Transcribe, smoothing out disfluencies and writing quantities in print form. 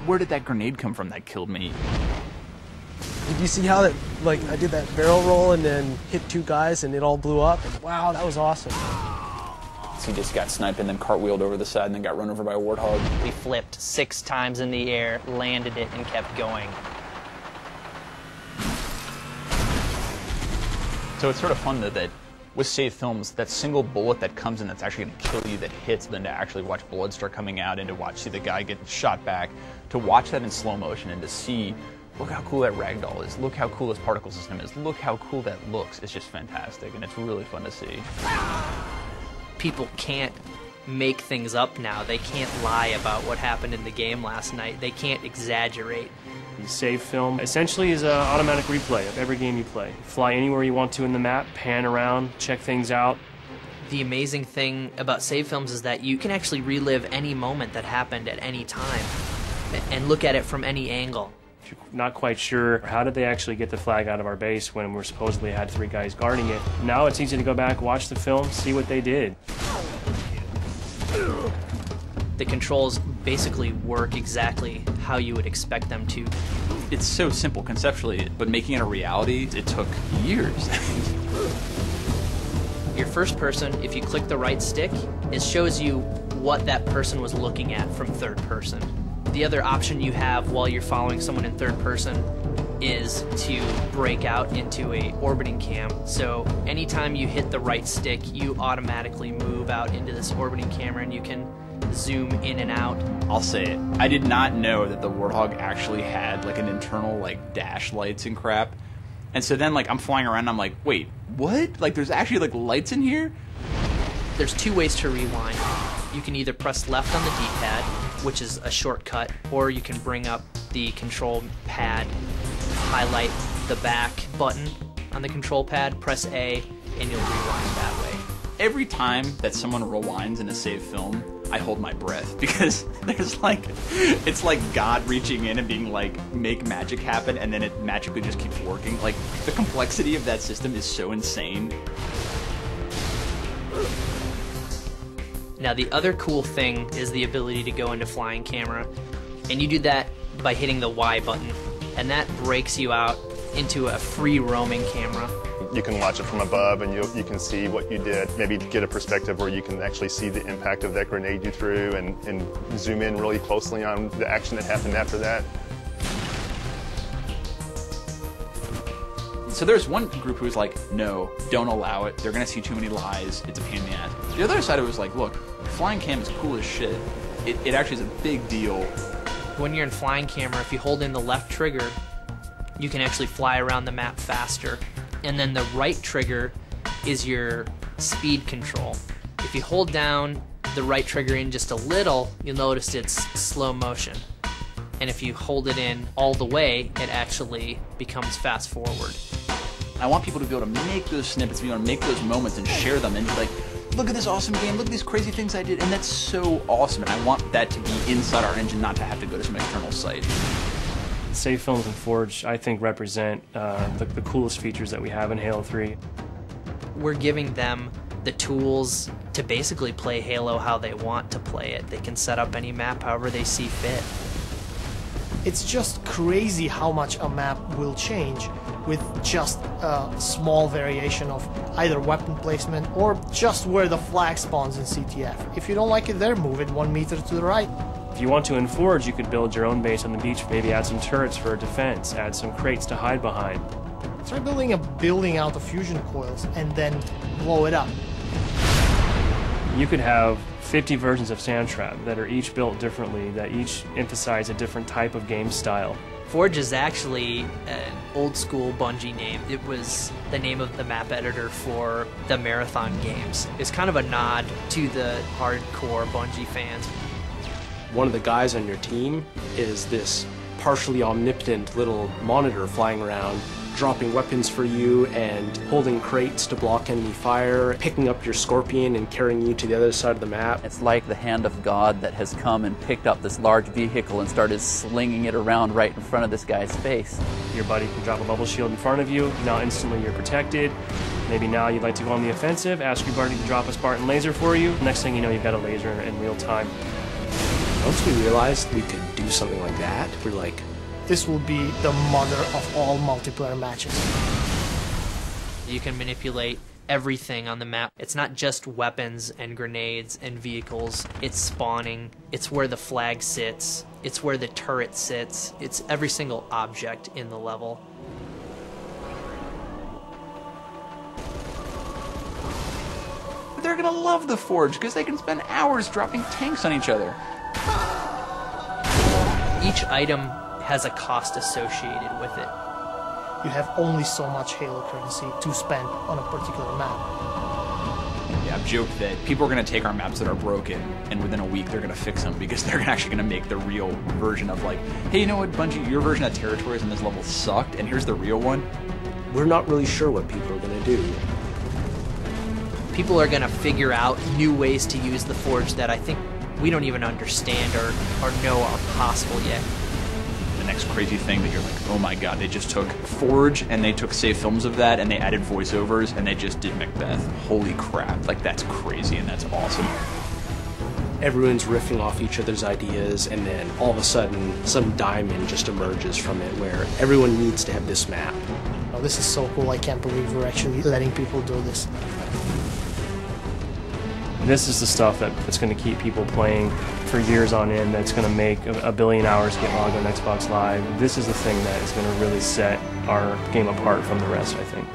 where did that grenade come from that killed me? Did you see how that, like, I did that barrel roll and then hit 2 guys and it all blew up? And wow, that was awesome. He just got sniped and then cartwheeled over the side and then got run over by a warthog. We flipped 6 times in the air, landed it, and kept going. So it's sort of fun that with save films, that single bullet that comes in that's actually going to kill you, that hits, then to actually watch blood start coming out and to see the guy get shot back, to watch that in slow motion and to see, look how cool that ragdoll is, look how cool this particle system is, look how cool that looks. It's just fantastic, and it's really fun to see. People can't make things up now. They can't lie about what happened in the game last night. They can't exaggerate. The save film essentially is an automatic replay of every game you play. Fly anywhere you want to in the map, pan around, check things out. The amazing thing about save films is that you can actually relive any moment that happened at any time and look at it from any angle. If you're not quite sure how did they actually get the flag out of our base when we're supposedly had 3 guys guarding it, now it's easy to go back, watch the film, see what they did. The controls basically work exactly how you would expect them to. It's so simple conceptually, but making it a reality, it took years. Your first person, if you click the right stick, it shows you what that person was looking at from third person. The other option you have while you're following someone in third person is to break out into a orbiting cam. So anytime you hit the right stick, you automatically move out into this orbiting camera and you can zoom in and out. I'll say it. I did not know that the Warthog actually had like an internal like dash lights and crap. And so then like I'm flying around and I'm like, wait, what? Like there's actually like lights in here? There's 2 ways to rewind. You can either press left on the D-pad, which is a shortcut, or you can bring up the control pad, highlight the back button on the control pad, press A, and you'll rewind that way. Every time that someone rewinds in a save film, I hold my breath because there's like, it's like God reaching in and being like, make magic happen, and then it magically just keeps working. Like, the complexity of that system is so insane. Now the other cool thing is the ability to go into flying camera, and you do that by hitting the Y button, and that breaks you out into a free roaming camera. You can watch it from above and you can see what you did, maybe get a perspective where you can actually see the impact of that grenade you threw and zoom in really closely on the action that happened after that. So there's one group who was like, no, don't allow it. They're going to see too many lies. It's a pain in the ass. The other side of it was like, look, flying cam is cool as shit. It actually is a big deal. When you're in flying camera, if you hold in the left trigger, you can actually fly around the map faster. And then the right trigger is your speed control. If you hold down the right trigger in just a little, you'll notice it's slow motion. And if you hold it in all the way, it actually becomes fast forward. I want people to be able to make those snippets, be able to make those moments and share them and be like, look at this awesome game, look at these crazy things I did, and that's so awesome, and I want that to be inside our engine, not to have to go to some external site. Save films and Forge, I think, represent the coolest features that we have in Halo 3. We're giving them the tools to basically play Halo how they want to play it. They can set up any map however they see fit. It's just crazy how much a map will change with just a small variation of either weapon placement or just where the flag spawns in CTF. If you don't like it there, move it 1 meter to the right. If you want to in Forge, you could build your own base on the beach, maybe add some turrets for defense, add some crates to hide behind. Try building a building out of fusion coils and then blow it up. You could have 50 versions of Sandtrap that are each built differently, that each emphasize a different type of game style. Forge is actually an old school Bungie name. It was the name of the map editor for the Marathon games. It's kind of a nod to the hardcore Bungie fans. One of the guys on your team is this partially omnipotent little monitor flying around, dropping weapons for you and holding crates to block enemy fire, picking up your Scorpion and carrying you to the other side of the map. It's like the hand of God that has come and picked up this large vehicle and started slinging it around right in front of this guy's face. Your buddy can drop a bubble shield in front of you, now instantly you're protected. Maybe now you'd like to go on the offensive, ask your buddy to drop a Spartan laser for you. Next thing you know, you've got a laser in real time. Once we realized we could do something like that, we're like, this will be the mother of all multiplayer matches. You can manipulate everything on the map. It's not just weapons and grenades and vehicles. It's spawning. It's where the flag sits. It's where the turret sits. It's every single object in the level. They're gonna love the Forge because they can spend hours dropping tanks on each other. Each item has a cost associated with it. You have only so much Halo currency to spend on a particular map. Yeah, I've joked that people are going to take our maps that are broken, and within a week they're going to fix them because they're actually going to make the real version of like, hey, you know what, Bungie, your version of territories in this level sucked, and here's the real one. we're not really sure what people are going to do. People are going to figure out new ways to use the Forge that I think we don't even understand or know are possible yet. The next crazy thing that you're like, oh my god, they just took Forge and they took save films of that and they added voiceovers and they just did Macbeth. Holy crap, like that's crazy and that's awesome. Everyone's riffing off each other's ideas, and then all of a sudden some diamond just emerges from it where everyone needs to have this map. Oh, this is so cool, I can't believe we're actually letting people do this. This is the stuff that's going to keep people playing for years on end, that's going to make a billion hours get logged on Xbox Live. This is the thing that is going to really set our game apart from the rest, I think.